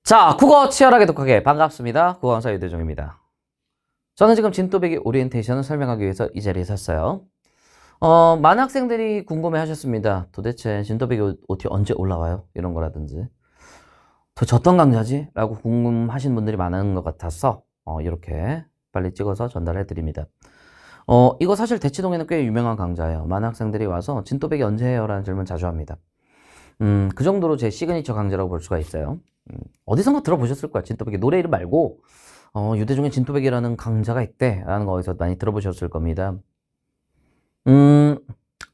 자, 국어 치열하게 독하게 반갑습니다. 국어 강사 유대종입니다. 저는 지금 진또배기 오리엔테이션을 설명하기 위해서 이 자리에 섰어요. 많은 학생들이 궁금해 하셨습니다. 도대체 진또배기 OT 언제 올라와요? 이런 거라든지. 도대체 어떤 강좌지? 라고 궁금하신 분들이 많은 것 같아서 이렇게 빨리 찍어서 전달해 드립니다. 이거 사실 대치동에는 꽤 유명한 강좌예요. 많은 학생들이 와서 진또배기 언제 해요? 라는 질문 자주 합니다. 그 정도로 제 시그니처 강좌라고 볼 수가 있어요. 어디선가 들어보셨을 거야. 진또배기 노래 이름 말고 유대종의 진또배기라는 강좌가 있대 라는 거 어디서 많이 들어보셨을 겁니다.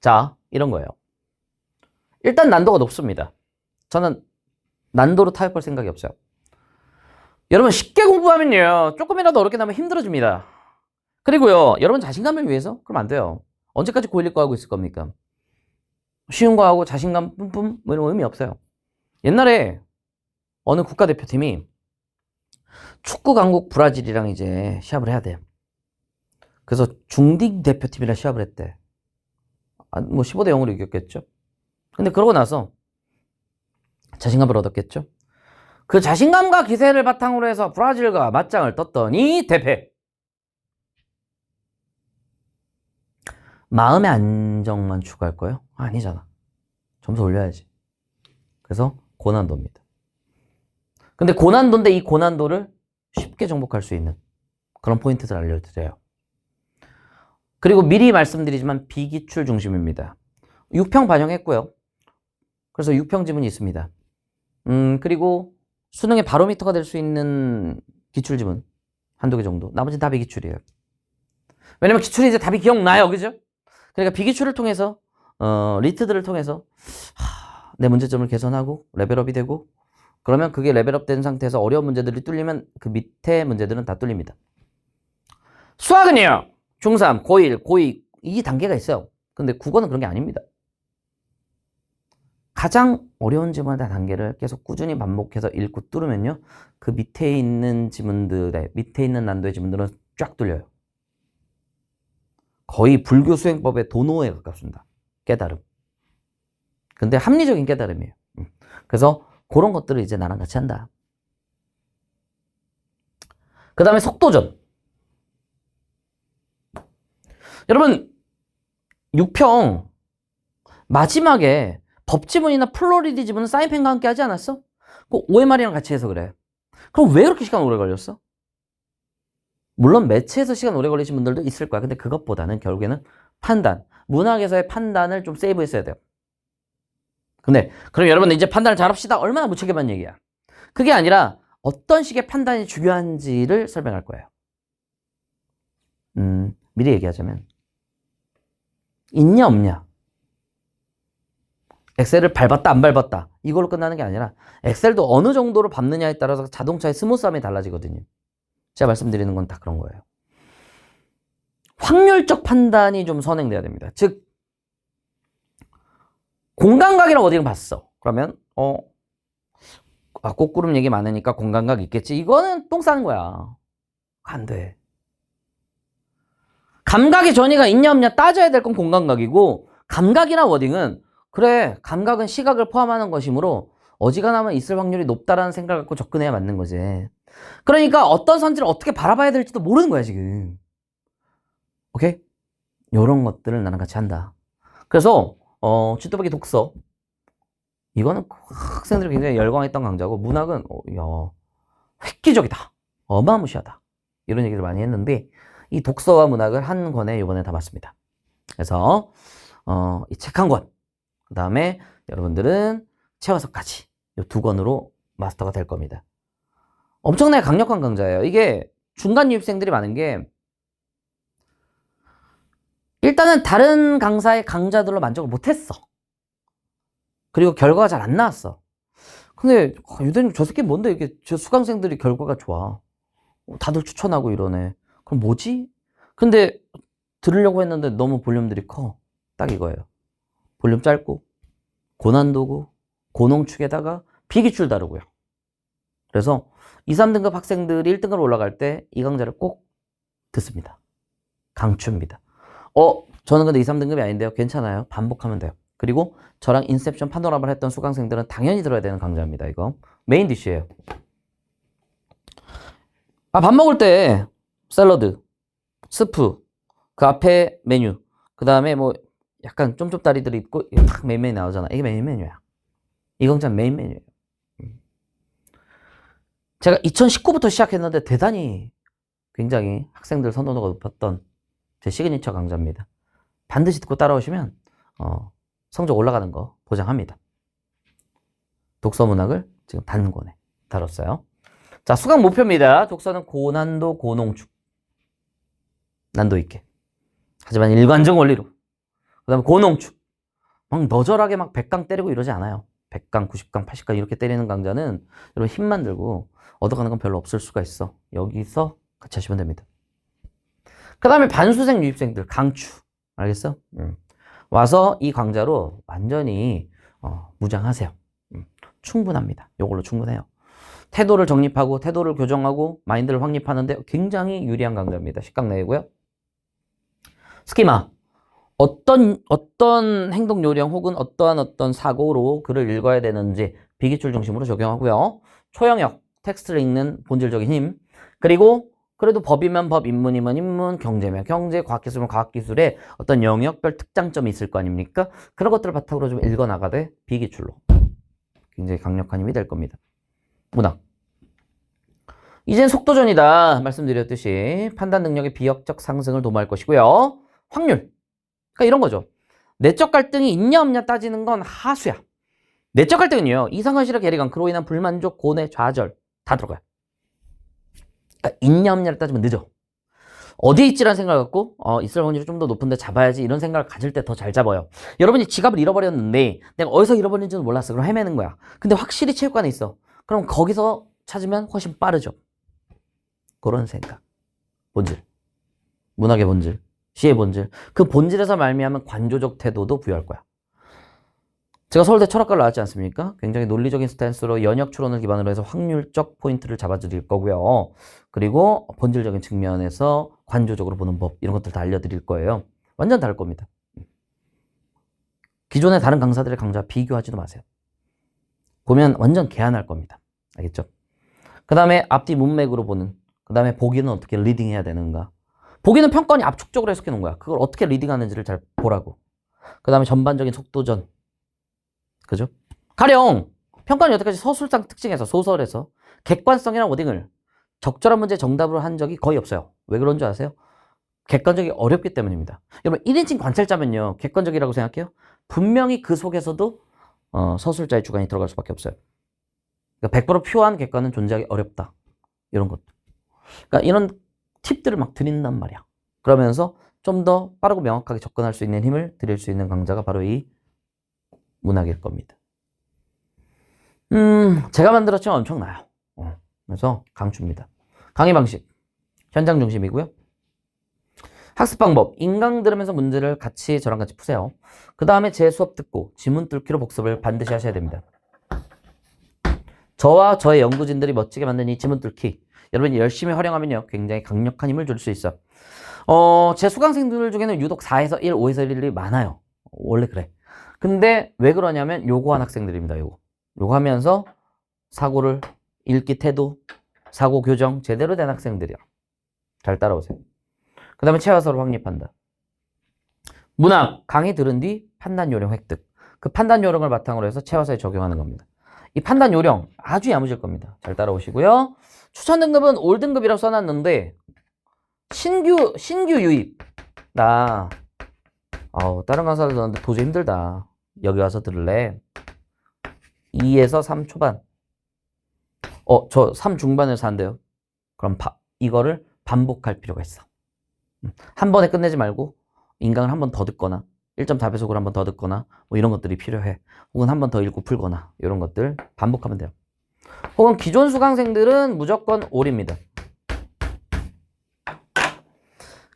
자, 이런 거예요. 일단 난도가 높습니다. 저는 난도로 타협할 생각이 없어요. 여러분 쉽게 공부하면요 조금이라도 어렵게 나면 힘들어집니다. 그리고요 여러분 자신감을 위해서? 그럼 안 돼요. 언제까지 고1 거 하고 있을 겁니까? 쉬운 거 하고 자신감 뿜뿜 뭐 이런 거 의미 없어요. 옛날에 어느 국가대표팀이 축구 강국 브라질이랑 이제 시합을 해야 돼요. 그래서 중딩 대표팀이랑 시합을 했대. 뭐 15대 0으로 이겼겠죠. 근데 그러고 나서 자신감을 얻었겠죠. 그 자신감과 기세를 바탕으로 해서 브라질과 맞짱을 떴더니 대패. 마음의 안정만 추구할 거예요? 아니잖아. 점수 올려야지. 그래서 고난도입니다. 근데 고난도인데 이 고난도를 쉽게 정복할 수 있는 그런 포인트를 알려드려요. 그리고 미리 말씀드리지만 비기출 중심입니다. 6평 반영했고요. 그래서 6평 지문이 있습니다. 그리고 수능의 바로미터가 될 수 있는 기출 지문 한두 개 정도. 나머지는 다 비기출이에요. 왜냐면 기출이 이제 답이 기억나요. 그죠? 그러니까 비기출을 통해서 리트들을 통해서 내 문제점을 개선하고 레벨업이 되고 그러면 그게 레벨업 된 상태에서 어려운 문제들이 뚫리면 그 밑에 문제들은 다 뚫립니다. 수학은요. 중3, 고1, 고2 이 단계가 있어요. 근데 국어는 그런 게 아닙니다. 가장 어려운 지문의 단계를 계속 꾸준히 반복해서 읽고 뚫으면요. 그 밑에 있는 지문들의 밑에 있는 난도의 지문들은 쫙 뚫려요. 거의 불교 수행법의 도노에 가깝습니다. 깨달음. 근데 합리적인 깨달음이에요. 그래서 그런 것들을 이제 나랑 같이 한다. 그 다음에 속도전. 여러분 6평 마지막에 법지문이나 플로리디 지문은 사인펜과 함께 하지 않았어? 그 OMR이랑 같이 해서 그래. 그럼 왜 그렇게 시간 오래 걸렸어? 물론 매체에서 시간 오래 걸리신 분들도 있을 거야. 근데 그것보다는 결국에는 판단, 문학에서의 판단을 좀 세이브했어야 돼요. 근데 그럼 여러분 이제 판단을 잘합시다. 얼마나 무책임한 얘기야. 그게 아니라 어떤 식의 판단이 중요한지를 설명할 거예요. 미리 얘기하자면 있냐 없냐, 엑셀을 밟았다 안 밟았다 이걸로 끝나는 게 아니라 엑셀도 어느 정도로 밟느냐에 따라서 자동차의 스무스함이 달라지거든요. 제가 말씀드리는 건 다 그런 거예요. 확률적 판단이 좀 선행돼야 됩니다. 즉 공간각이라고 어디를 봤어. 그러면 꽃구름 얘기 많으니까 공간각 있겠지. 이거는 똥 싸는 거야. 안 돼. 감각의 전이가 있냐 없냐 따져야 될 건 공간각이고, 감각이나 워딩은 그래 감각은 시각을 포함하는 것이므로 어지간하면 있을 확률이 높다라는 생각을 갖고 접근해야 맞는 거지. 그러니까 어떤 선지를 어떻게 바라봐야 될지도 모르는 거야 지금. 오케이? 이런 것들을 나랑 같이 한다. 그래서 진또배기 독서 이거는 학생들이 굉장히 열광했던 강좌고, 문학은 획기적이다, 어마무시하다 이런 얘기를 많이 했는데 이 독서와 문학을 한 권에 이번에 담았습니다. 그래서 이 책 한 권, 그 다음에 여러분들은 채화석까지 이 두 권으로 마스터가 될 겁니다. 엄청나게 강력한 강좌예요. 이게 중간 유입생들이 많은 게 일단은 다른 강사의 강좌들로 만족을 못했어. 그리고 결과가 잘 안 나왔어. 근데 유대님 저 새끼 뭔데 이렇게 저 수강생들이 결과가 좋아, 다들 추천하고 이러네. 그럼 뭐지? 근데 들으려고 했는데 너무 볼륨들이 커. 딱 이거예요. 볼륨 짧고 고난도고 고농축에다가 비기출 다르고요. 그래서 2, 3등급 학생들이 1등급 올라갈 때 이 강좌를 꼭 듣습니다. 강추입니다. 저는 근데 2, 3등급이 아닌데요. 괜찮아요. 반복하면 돼요. 그리고 저랑 인셉션 파노라마를 했던 수강생들은 당연히 들어야 되는 강좌입니다. 이거 메인 디쉬예요. 아, 밥 먹을 때 샐러드, 스프, 그 앞에 메뉴, 그 다음에 뭐 약간 쫌쫌다리들이 있고 딱 메인 메뉴 나오잖아. 이게 메인 메뉴야. 이건 진짜 메인 메뉴예요. 제가 2019부터 시작했는데 대단히 굉장히 학생들 선호도가 높았던 제 시그니처 강좌입니다. 반드시 듣고 따라오시면 성적 올라가는 거 보장합니다. 독서문학을 지금 단권에 다뤘어요. 자, 수강 목표입니다. 독서는 고난도 고농축. 난도 있게. 하지만 일관적 원리로. 그 다음에 고농축. 막 너절하게 막 100강 때리고 이러지 않아요. 100강, 90강, 80강 이렇게 때리는 강좌는 여러분 힘만 들고 얻어가는 건 별로 없을 수가 있어. 여기서 같이 하시면 됩니다. 그 다음에 반수생 유입생들 강추. 알겠어? 와서 이 강좌로 완전히 무장하세요. 충분합니다. 이걸로 충분해요. 태도를 정립하고 태도를 교정하고 마인드를 확립하는데 굉장히 유리한 강좌입니다. 10강 내외고요. 스키마. 어떤 행동 요령 혹은 어떤 사고로 글을 읽어야 되는지 비기출 중심으로 적용하고요. 초영역, 텍스트를 읽는 본질적인 힘. 그리고 그래도 법이면 법, 인문이면 인문, 경제면 경제, 과학기술이면 과학기술에 어떤 영역별 특장점이 있을 거 아닙니까? 그런 것들을 바탕으로 좀 읽어나가되 비기출로 굉장히 강력한 힘이 될 겁니다. 문학. 이젠 속도전이다 말씀드렸듯이 판단 능력의 비역적 상승을 도모할 것이고요. 확률. 그러니까 이런 거죠. 내적 갈등이 있냐 없냐 따지는 건 하수야. 내적 갈등은요. 이상한 실력, 괴리감, 그로 인한 불만족, 고뇌, 좌절 다 들어가요. 그러니까 있냐 없냐를 따지면 늦어. 어디에 있지라는 생각을 갖고 있을 확률이 좀 더 높은데 잡아야지 이런 생각을 가질 때 더 잘 잡아요. 여러분이 지갑을 잃어버렸는데 내가 어디서 잃어버린지는 몰랐어. 그럼 헤매는 거야. 근데 확실히 체육관에 있어. 그럼 거기서 찾으면 훨씬 빠르죠. 그런 생각. 본질. 문학의 본질. 시의 본질. 그 본질에서 말미암은 관조적 태도도 부여할 거야. 제가 서울대 철학과를 나왔지 않습니까? 굉장히 논리적인 스탠스로 연역 추론을 기반으로 해서 확률적 포인트를 잡아드릴 거고요. 그리고 본질적인 측면에서 관조적으로 보는 법 이런 것들 다 알려드릴 거예요. 완전 다를 겁니다. 기존의 다른 강사들의 강좌 비교하지도 마세요. 보면 완전 개안할 겁니다. 알겠죠? 그 다음에 앞뒤 문맥으로 보는, 그 다음에 보기는 어떻게 리딩해야 되는가. 보기는 평가원이 압축적으로 해석해 놓은 거야. 그걸 어떻게 리딩하는지를 잘 보라고. 그 다음에 전반적인 속도전. 그죠? 가령 평가원이 여태까지 서술상 특징에서 소설에서 객관성이나 워딩을 적절한 문제 정답으로 한 적이 거의 없어요. 왜 그런 줄 아세요? 객관적이 어렵기 때문입니다. 여러분 1인칭 관찰자면요. 객관적이라고 생각해요? 분명히 그 속에서도 서술자의 주관이 들어갈 수밖에 없어요. 그러니까 100% 퓨어한 객관은 존재하기 어렵다. 이런 것도. 그러니까 이런 팁들을 막 드린단 말이야. 그러면서 좀 더 빠르고 명확하게 접근할 수 있는 힘을 드릴 수 있는 강좌가 바로 이 문학일 겁니다. 제가 만들었지만 엄청나요. 그래서 강추입니다. 강의 방식, 현장 중심이고요. 학습 방법, 인강 들으면서 문제를 같이 저랑 같이 푸세요. 그 다음에 제 수업 듣고 지문 뚫기로 복습을 반드시 하셔야 됩니다. 저와 저의 연구진들이 멋지게 만든 이 지문 뚫기, 여러분이 열심히 활용하면요 굉장히 강력한 힘을 줄 수 있어. 제 수강생들 중에는 유독 4에서 1, 5에서 1이 많아요. 원래 그래. 근데 왜 그러냐면 요거 한 학생들입니다. 요거 하면서 사고를 읽기 태도, 사고 교정 제대로 된 학생들이야. 잘 따라오세요. 그 다음에 체화서를 확립한다. 문학, 강의 들은 뒤 판단 요령 획득. 그 판단 요령을 바탕으로 해서 체화서에 적용하는 겁니다. 이 판단 요령 아주 야무질 겁니다. 잘 따라오시고요. 추천 등급은 올 등급이라고 써놨는데 신규 유입. 다른 강사들 들었는데 도저히 힘들다. 여기 와서 들을래? 2에서 3 초반. 저 3 중반에서 한대요. 그럼 이거를 반복할 필요가 있어. 한 번에 끝내지 말고 인강을 한 번 더 듣거나 1.4배속으로 한 번 더 듣거나 뭐 이런 것들이 필요해. 혹은 한 번 더 읽고 풀거나 이런 것들 반복하면 돼요. 혹은 기존 수강생들은 무조건 올입니다.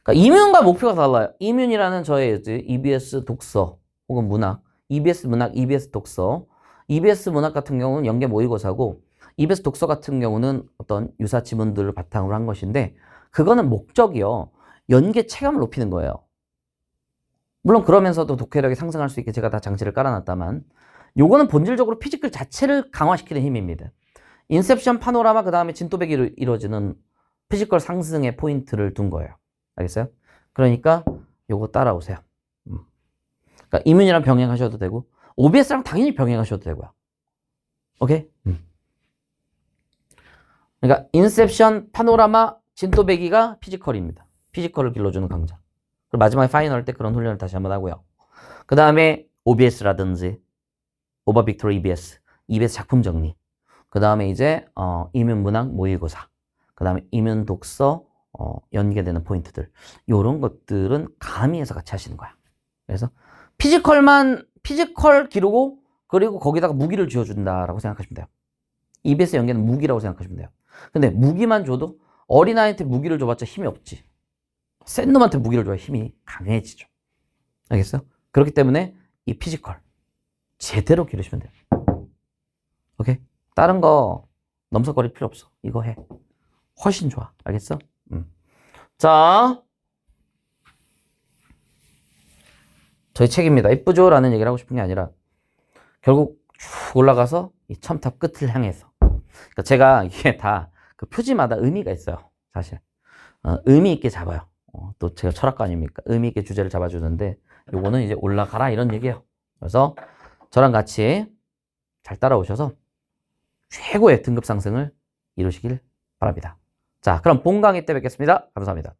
그러니까 이면과 목표가 달라요. 이면이라는 저의 EBS 독서 혹은 문학, EBS 문학, EBS 독서. EBS 문학 같은 경우는 연계 모의고사고 EBS 독서 같은 경우는 어떤 유사 지문들을 바탕으로 한 것인데 그거는 목적이요. 연계 체감을 높이는 거예요. 물론 그러면서도 독해력이 상승할 수 있게 제가 다 장치를 깔아놨다만 요거는 본질적으로 피지컬 자체를 강화시키는 힘입니다. 인셉션, 파노라마, 그 다음에 진또배기로 이루어지는 피지컬 상승의 포인트를 둔 거예요. 알겠어요? 그러니까 요거 따라오세요. 그러니까 이문이랑 병행하셔도 되고 OBS랑 당연히 병행하셔도 되고요. 오케이? 그러니까 인셉션, 파노라마, 진또배기가 피지컬입니다. 피지컬을 길러주는 강좌. 그리고 마지막에 파이널 때 그런 훈련을 다시 한번 하고요. 그 다음에 OBS라든지 오버 빅토리 EBS, EBS 작품 정리. 그 다음에 이제 이문 문학 모의고사. 그 다음에 이문 독서 연계되는 포인트들. 요런 것들은 가미해서 같이 하시는 거야. 그래서 피지컬 기르고 그리고 거기다가 무기를 쥐어준다라고 생각하시면 돼요. EBS 연계는 무기라고 생각하시면 돼요. 근데 무기만 줘도 어린아이한테 무기를 줘봤자 힘이 없지. 센 놈한테 무기를 줘야 힘이 강해지죠. 알겠어요? 그렇기 때문에 이 피지컬 제대로 기르시면 돼요. 오케이? 다른 거 넘석거릴 필요 없어. 이거 해. 훨씬 좋아. 알겠어? 자, 저희 책입니다. 이쁘죠? 라는 얘기를 하고 싶은 게 아니라 결국 쭉 올라가서 이 첨탑 끝을 향해서. 그러니까 제가 이게 다 그 표지마다 의미가 있어요. 사실. 의미 있게 잡아요. 또 제가 철학가 아닙니까? 의미 있게 주제를 잡아주는데 요거는 이제 올라가라 이런 얘기예요. 그래서 저랑 같이 잘 따라오셔서 최고의 등급 상승을 이루시길 바랍니다. 자, 그럼 본 강의 때 뵙겠습니다. 감사합니다.